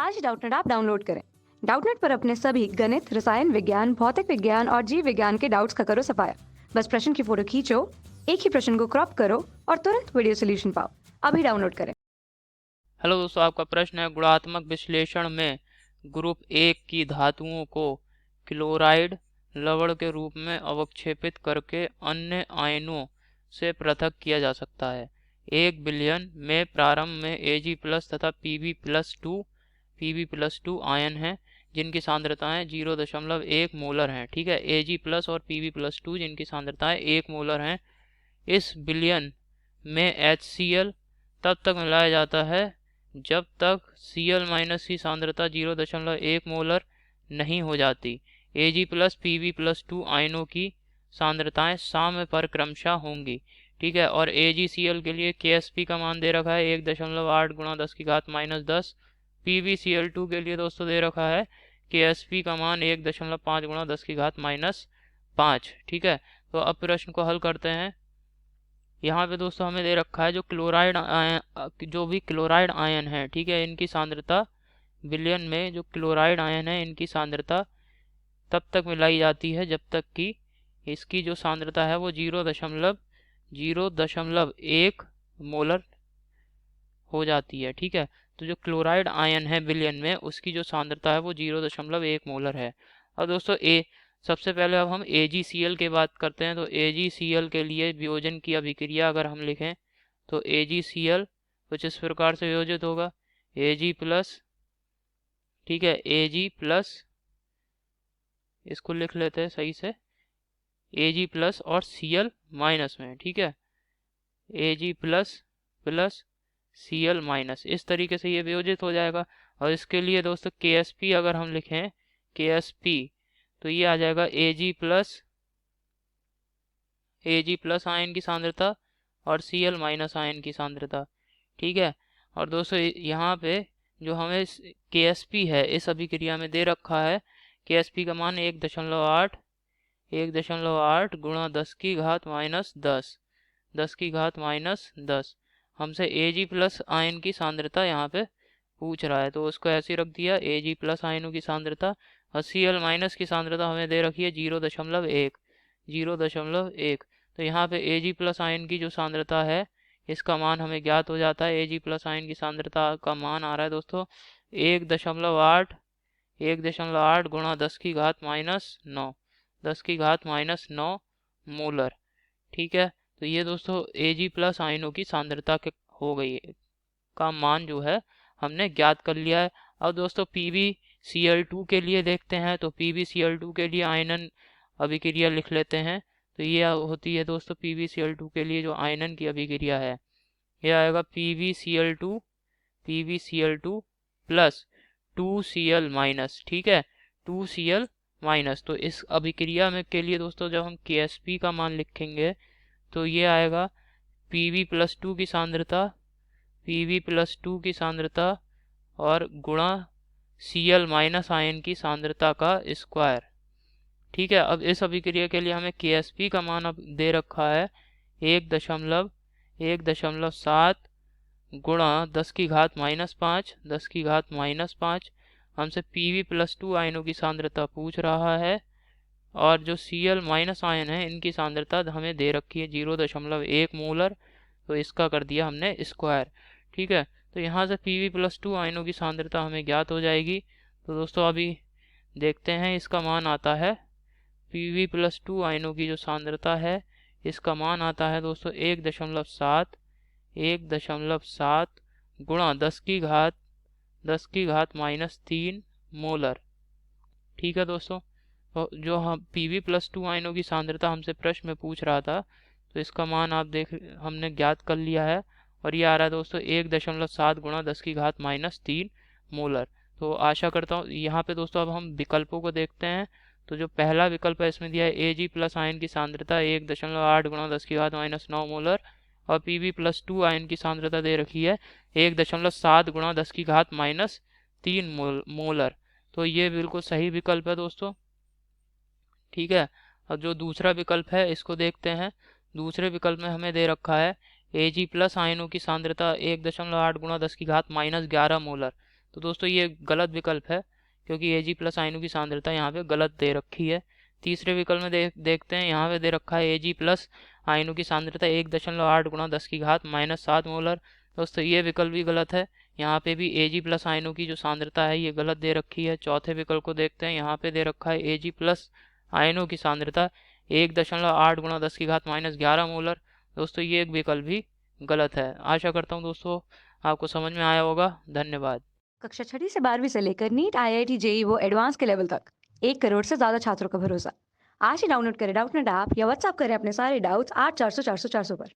आज Doubtnut app download करें। Doubtnut पर अपने सभी गणित, रसायन विज्ञान, भौतिक विज्ञान और जीव विज्ञान के डाउट्स का करो सफाया। बस प्रश्न की फोटो खींचो, एक ही प्रश्न को क्रॉप करो और तुरंत वीडियो सोल्यूशन पाओ। अभी डाउनलोड करें। हेलो दोस्तों, आपका प्रश्न है गुणात्मक विश्लेषण में ग्रुप 1 की धातुओं को क्लोराइड लवण के रूप में अवक्षेपित करके अन्य आयनों से पृथक किया जा सकता है। 1 बिलियन में प्रारंभ में Ag+ तथा Pb+2 आयन हैं जिनकी सांद्रताएं 0.1 मोलर हैं। ठीक है, Ag+ और Pb+2 जिनकी सांद्रताएं 1 मोलर हैं। इस बिलियन में HCl तब तक मिलाया जाता है जब तक Cl- की सांद्रता 0.1 मोलर नहीं हो जाती। Ag+ Pb+2 आयनों की सांद्रताएं साम्य पर क्रमशः होंगी। ठीक है, और AgCl के लिए Ksp का मान दे रखा है 1.8 × 10⁻⁻10। PbCl2 के लिए दोस्तों दे रखा है Ksp का मान 1.5 × 10⁻5। ठीक है, तो अब प्रश्न को हल करते हैं। यहाँ पे दोस्तों हमें दे रखा है जो भी क्लोराइड आयन है, ठीक है, इनकी सांद्रता बिलियन में जो क्लोराइड आयन है इनकी सांद्रता तब तक मिलाई जाती है जब तक कि इसकी जो सांद्रता है वो 0.1 मोलर हो जाती है। ठीक है, तो जो क्लोराइड आयन है बिलियन में उसकी जो सांद्रता है वो 0.1 मोलर है। अब दोस्तों सबसे पहले अब हम AgCl की बात करते हैं। तो AgCl के लिए वियोजन की अभिक्रिया अगर हम लिखें तो AgCl कुछ इस प्रकार से वियोजित होगा Ag+, ठीक है, Ag+, इसको लिख लेते हैं सही से, Ag+ और Cl माइनस में। ठीक है, Ag+ प्लस Cl-, इस तरीके से ये वियोजित हो जाएगा। और इसके लिए दोस्तों Ksp अगर हम लिखें Ksp तो ये आ जाएगा Ag+ आयन की सांद्रता और Cl- आयन की सांद्रता। ठीक है, और दोस्तों यहाँ पे जो हमें Ksp है इस अभिक्रिया में दे रखा है, Ksp का मान 1.8 × 10⁻10 हमसे Ag+ आयन की सांद्रता यहाँ पे पूछ रहा है, तो उसको ऐसे रख दिया Ag+ आयनों की सांद्रता और Cl- की सांद्रता हमें दे रखी है 0.1। तो यहाँ पे Ag+ आयन की जो सांद्रता है इसका मान हमें ज्ञात हो जाता है। Ag+ आयन की सांद्रता का मान आ रहा है दोस्तों 1.8 × 10⁻9 मोलर। ठीक है, तो ये दोस्तों Ag+ आयनों की सांद्रता के हो गई है का मान जो है हमने ज्ञात कर लिया है। अब दोस्तों PbCl2 के लिए देखते हैं। तो PbCl2 के लिए आयनन अभिक्रिया लिख लेते हैं। तो ये होती है दोस्तों PbCl2 के लिए जो आयनन की अभिक्रिया है ये आएगा PbCl2 प्लस 2Cl-। ठीक है, 2Cl-। तो इस अभिक्रिया में के लिए दोस्तों जब हम Ksp का मान लिखेंगे तो ये आएगा Pb+2 की सांद्रता और गुणा Cl- आयन की सांद्रता का स्क्वायर। ठीक है, अब इस अभिक्रिया के लिए हमें Ksp का मान अब दे रखा है 1.7 गुणा 10⁻5 हमसे Pb+2 आयनों की सांद्रता पूछ रहा है और जो Cl- आयन है इनकी सांद्रता हमें दे रखी है 0.1 मोलर, तो इसका कर दिया हमने स्क्वायर। ठीक है, तो यहाँ से Pb+2 आयनों की सांद्रता हमें ज्ञात हो जाएगी। तो दोस्तों अभी देखते हैं इसका मान आता है Pb+2 आयनों की जो सांद्रता है इसका मान आता है दोस्तों 1.7 गुणा 10⁻³ मोलर। ठीक है दोस्तों, तो जो हम Pb+2 आयनों की सांद्रता हमसे प्रश्न में पूछ रहा था तो इसका मान आप देख हमने ज्ञात कर लिया है और ये आ रहा है दोस्तों 1.7 गुणा 10⁻³ मोलर। तो आशा करता हूँ यहाँ पे दोस्तों अब हम विकल्पों को देखते हैं। तो जो पहला विकल्प है इसमें दिया है Ag+ आयन की सांद्रता 1.8 गुणा 10⁻⁹ मोलर और Pb+2 आयन की सांद्रता दे रखी है 1.7 गुणा 10⁻³ मोलर। तो ये बिल्कुल सही विकल्प है दोस्तों। ठीक है, अब जो दूसरा विकल्प है इसको देखते हैं। दूसरे विकल्प में हमें दे रखा है Ag+ आयनों की सांद्रता 1.8 गुणा 10⁻11 मोलर। तो दोस्तों ये गलत विकल्प है, क्योंकि Ag प्लस आयनों की सांद्रता यहाँ पे गलत दे रखी है। तीसरे विकल्प में देखते हैं, यहाँ पे दे रखा है Ag प्लस आयनों की सांद्रता 1.8 गुणा 10 की घात -7 मोलर। दोस्तों ये विकल्प भी गलत है, यहाँ पे भी Ag प्लस आयनों की जो सांद्रता है ये गलत दे रखी है। चौथे विकल्प को देखते हैं, यहाँ पे दे रखा है Ag प्लस आयनों की सांद्रता 1.8 गुणा 10 की घात -11 मोलर। दोस्तों ये विकल्प भी गलत है। आशा करता हूँ दोस्तों आपको समझ में आया होगा। धन्यवाद। कक्षा 6ठी से 12वीं से लेकर नीट, IIT, जेईई वो एडवांस के लेवल तक 1 करोड़ से ज्यादा छात्रों का भरोसा। आज ही डाउनलोड करें डाउटनेट ऐप या व्हाट्सएप करें अपने सारे डाउट्स 8400 400 400 पर।